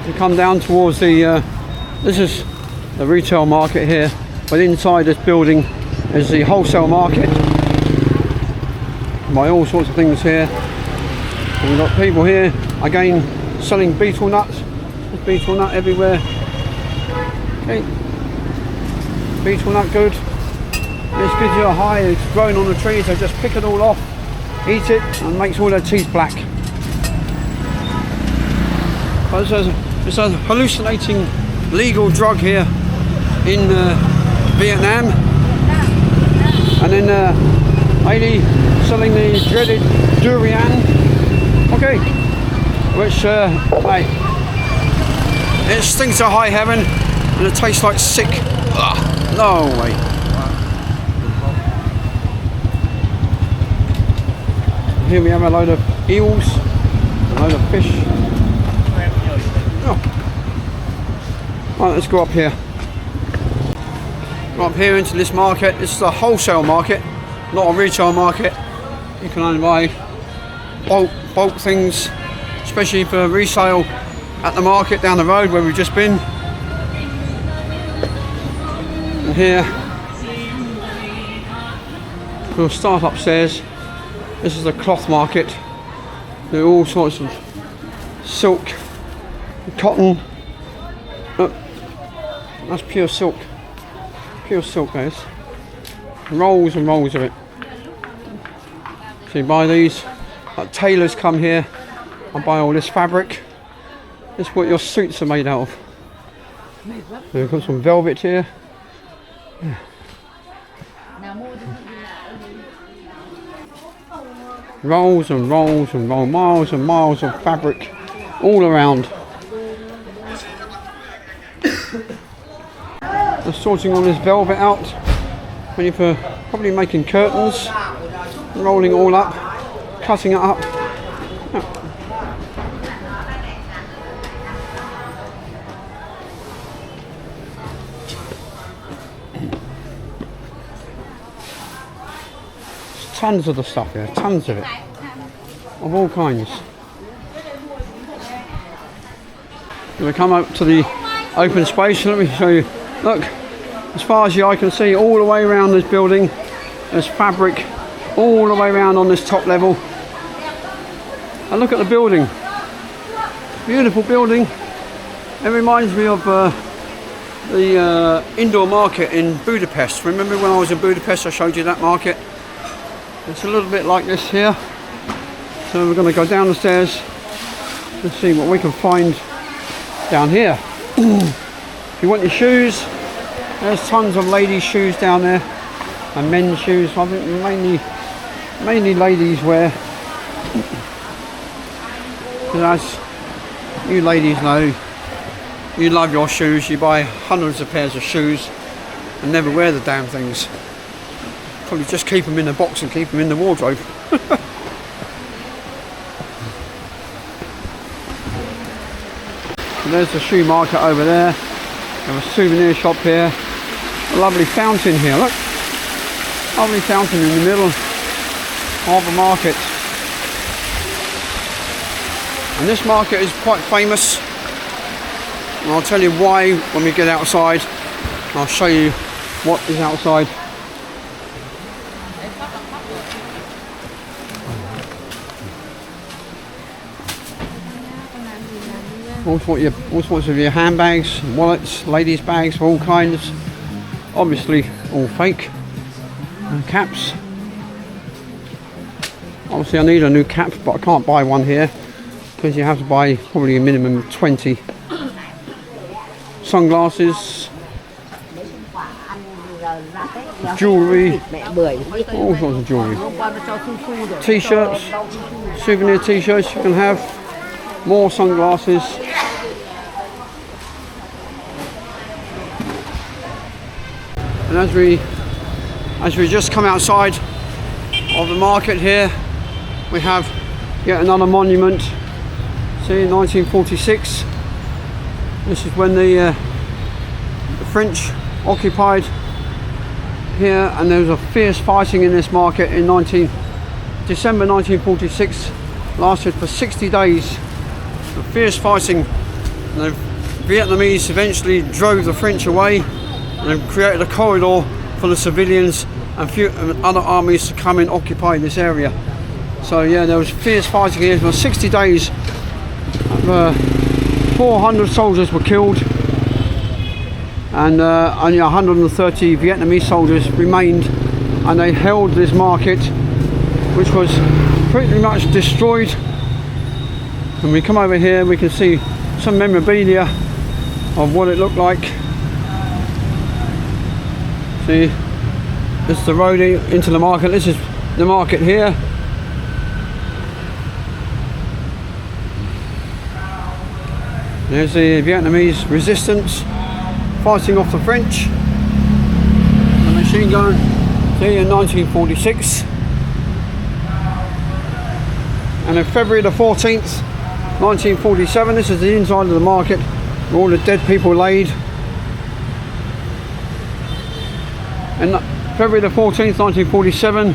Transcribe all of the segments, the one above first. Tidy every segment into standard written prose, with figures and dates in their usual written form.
You come down towards the, this is the retail market here, but inside this building is the wholesale market. Buy all sorts of things here. And we've got people here, again, selling betel nuts. There's betel nut everywhere. Okay. Betel nut good. This gives you a high, it's growing on the trees, they just pick it all off, eat it, and makes all their teeth black. But it's a hallucinating legal drug here in Vietnam. And then lady selling the dreaded durian. Okay. Which, hey, it stinks to high heaven and it tastes like sick. Ugh, no way. Here we have a load of eels, a load of fish. Oh. Right, let's go up here. Go up here into this market. This is a wholesale market, not a retail market. You can only buy bulk things, especially for resale at the market down the road where we've just been. And here, we'll start upstairs. This is a cloth market. There are all sorts of silk, cotton. Oh, that's pure silk. Pure silk, guys. Rolls and rolls of it. So you buy these. Tailors come here and buy all this fabric. This is what your suits are made out of. So we've got some velvet here. Yeah. Rolls and rolls and rolls, miles and miles of fabric all around. They're sorting all this velvet out when you're probably making curtains, rolling it all up, cutting it up. Tons of the stuff here, tons of it, of all kinds. We come up to the open space. Let me show you. Look, as far as the eye can see, all the way around this building, there's fabric all the way around on this top level. And look at the building, beautiful building. It reminds me of the indoor market in Budapest. Remember when I was in Budapest, I showed you that market? It's a little bit like this here. So we're going to go down the stairs and see what we can find down here. If you want your shoes, there's tons of ladies' shoes down there and men's shoes. I think mainly ladies wear. Because as you ladies know, you love your shoes. You buy hundreds of pairs of shoes and never wear the damn things. Probably just keep them in a box and keep them in the wardrobe. And there's the shoe market over there. There's a souvenir shop here. A lovely fountain here, look. Lovely fountain in the middle of the market. And this market is quite famous. And I'll tell you why when we get outside. I'll show you what is outside. All sorts of your handbags, wallets, ladies' bags, all kinds. Obviously, all fake. And caps. Obviously, I need a new cap, but I can't buy one here because you have to buy probably a minimum of 20. Sunglasses, jewellery, all sorts of jewellery. T-shirts, souvenir T-shirts you can have. More sunglasses. And as we just come outside of the market here, we have yet another monument. See, 1946. This is when the French occupied here, and there was a fierce fighting in this market in December 1946. Lasted for 60 days. A fierce fighting And the Vietnamese eventually drove the French away and created a corridor for the civilians and other armies to come and occupy this area. So yeah, there was fierce fighting here for 60 days. 400 soldiers were killed, and only 130 Vietnamese soldiers remained, and they held this market, which was pretty much destroyed. And we come over here, we can see some memorabilia of what it looked like. See, this is the road into the market. This is the market here. There's the Vietnamese resistance fighting off the French. The machine gun, see, in 1946. And on February the 14th, 1947, this is the inside of the market where all the dead people laid. And February the 14th, 1947,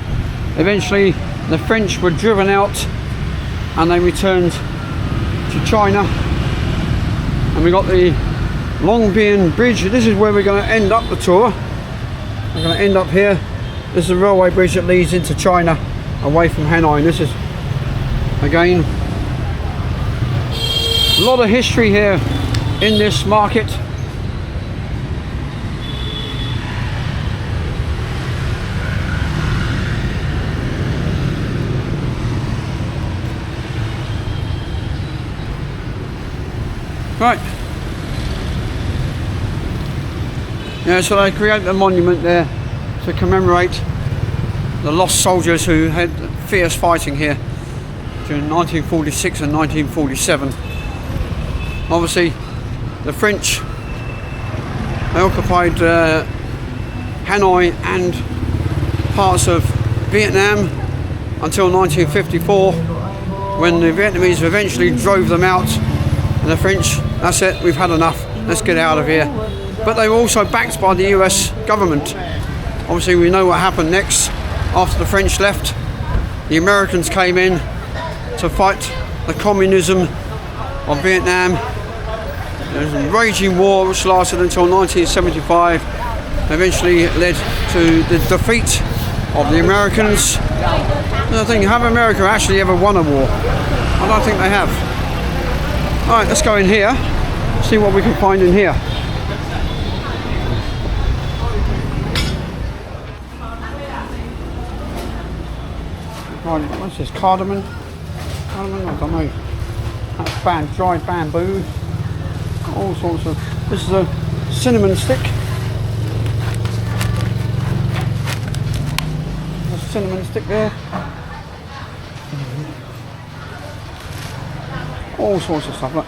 eventually the French were driven out and they returned to China. And we got the Long Bien Bridge. This is where we're going to end up the tour. We're going to end up here. This is a railway bridge that leads into China, away from Hanoi. And this is, again, a lot of history here in this market. Right. Yeah, so they created a monument there to commemorate the lost soldiers who had fierce fighting here during 1946 and 1947. Obviously, the French, they occupied Hanoi and parts of Vietnam until 1954, when the Vietnamese eventually drove them out. And the French, that's it, we've had enough, let's get out of here. But they were also backed by the US government. Obviously we know what happened next. After the French left, the Americans came in to fight the communism of Vietnam. There was a raging war which lasted until 1975, eventually led to the defeat of the Americans. And I think, have America actually ever won a war? I don't think they have. Alright, let's go in here, see what we can find in here. Right, what's this, cardamom? Cardamom, I don't know. That's dried bamboo. All sorts of, this is a cinnamon stick. There's a cinnamon stick there. All sorts of stuff. Look,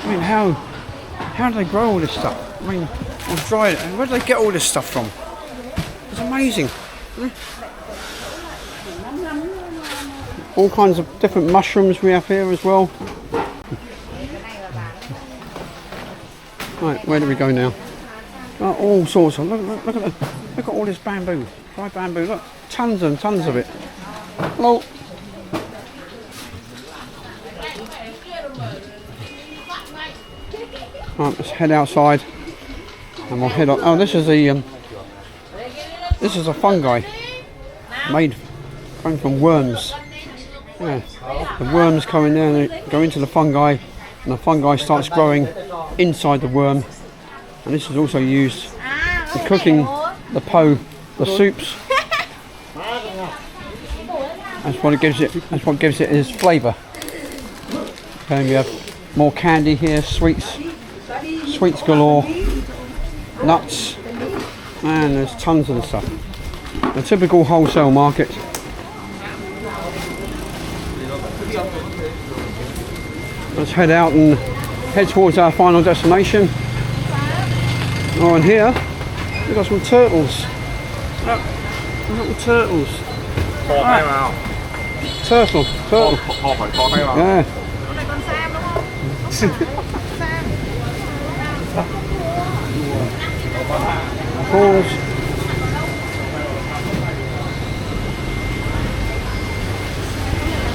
I mean, how do they grow all this stuff? I mean, or dry it. Where do they get all this stuff from? It's amazing. All kinds of different mushrooms we have here as well. Right, where do we go now? Oh, all sorts of. Look at all this bamboo, dry bamboo. Look, tons and tons of it. Hello. Right, let's head outside, and we'll head on. Oh, this is a fungi made from worms. Yeah, the worms come in there and they go into the fungi, and the fungi starts growing inside the worm. And this is also used for cooking the po, the soups. That's what it gives it. That's what gives it its flavour. And we have more candy here, sweets galore, nuts, and there's tons of the stuff. A typical wholesale market. Let's head out and head towards our final destination. Oh, and here we've got some turtles. Look, we've got the turtles. Right. Turtle. Yeah. Prawns.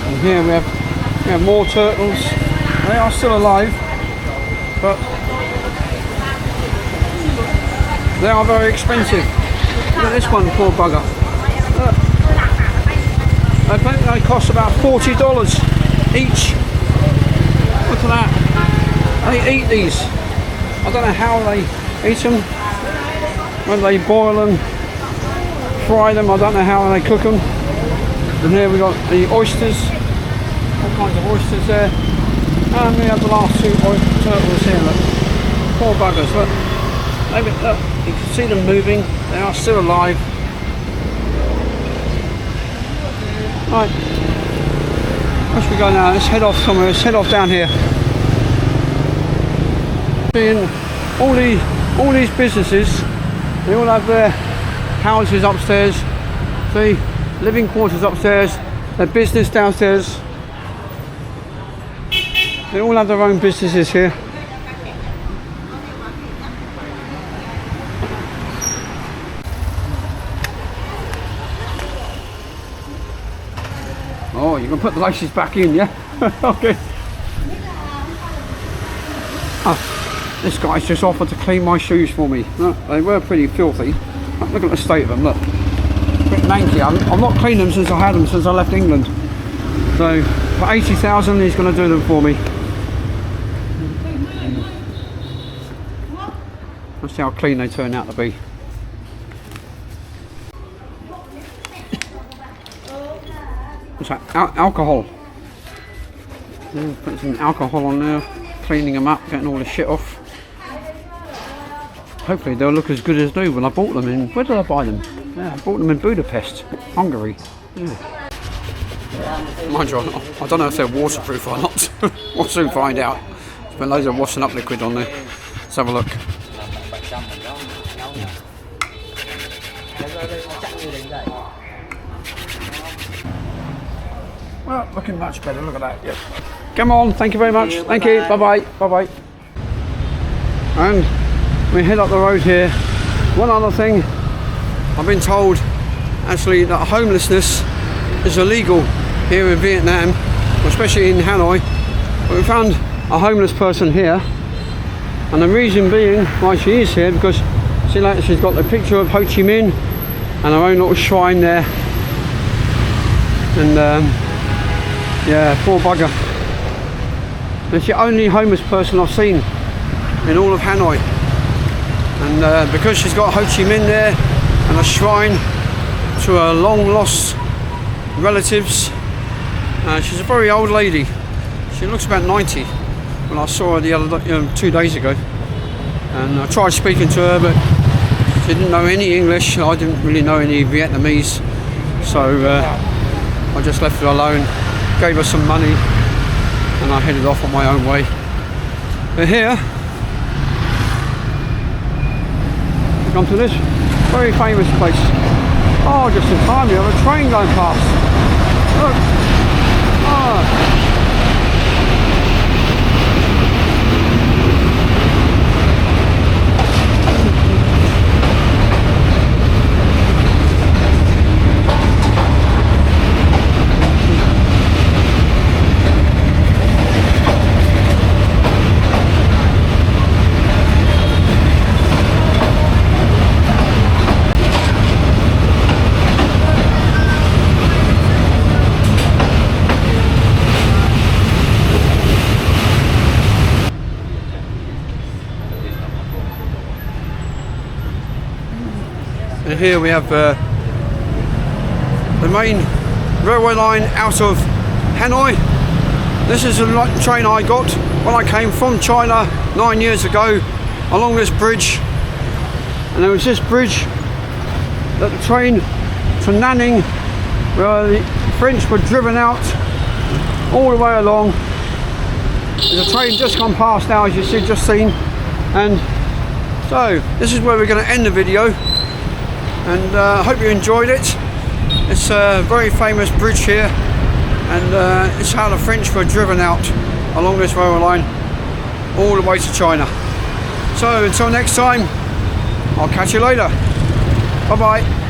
And here we have more turtles. They are still alive. but they are very expensive. Look at this one, poor bugger. Look. I think they cost about $40 each. Look at that. They eat these. I don't know how they eat them. Whether they boil them, fry them, I don't know how they cook them. And here we got the oysters. All kinds of oysters there. And we have the last two turtles here, look. Poor buggers, look. Maybe, look, you can see them moving. They are still alive. Right. Where should we go now? Let's head off somewhere. Let's head off down here. Seeing all these businesses, they all have their houses upstairs. See, living quarters upstairs, their business downstairs. They all have their own businesses here. Oh, you can put the laces back in, yeah? Okay. Oh, this guy's just offered to clean my shoes for me. Look, they were pretty filthy. Look at the state of them, look. A bit manky. I've not cleaned them since I had them, since I left England. So, for 80,000 he's going to do them for me. Let's see how clean they turn out to be. What's that? Alcohol. Yeah, putting some alcohol on there, cleaning them up, getting all the shit off. Hopefully they'll look as good as new when I bought them in. Where did I buy them? Yeah, I bought them in Budapest, Hungary. Yeah. Mind you, I don't know if they're waterproof or not. We'll soon find out. There's been loads of washing up liquid on there. Let's have a look. Well, looking much better. Look at that. Yep. Come on. Thank you very much. Thank you. Bye bye. Bye bye. And we head up the road here. One other thing. I've been told actually that homelessness is illegal here in Vietnam, especially in Hanoi. But we found a homeless person here, and the reason being why she is here because see, like, she's got the picture of Ho Chi Minh and her own little shrine there. And yeah, poor bugger. It's the only homeless person I've seen in all of Hanoi. And because she's got Ho Chi Minh there and a shrine to her long lost relatives, she's a very old lady. She looks about 90 when I saw her the other 2 days ago. And I tried speaking to her, but she didn't know any English. I didn't really know any Vietnamese. So I just left her alone, gave her some money, and I headed off on my own way. But here, we come to this very famous place. Oh, just in time, we have a train going past. Look. Oh. And here we have the main railway line out of Hanoi. This is the train I got when I came from China 9 years ago along this bridge. And there was this bridge that the train to Nanning, where the French were driven out all the way along. There's a train just gone past now, as you see, just seen. And so this is where we're going to end the video. And I hope you enjoyed it. It's a very famous bridge here, and it's how the French were driven out along this railway line all the way to China. So until next time, I'll catch you later. Bye bye.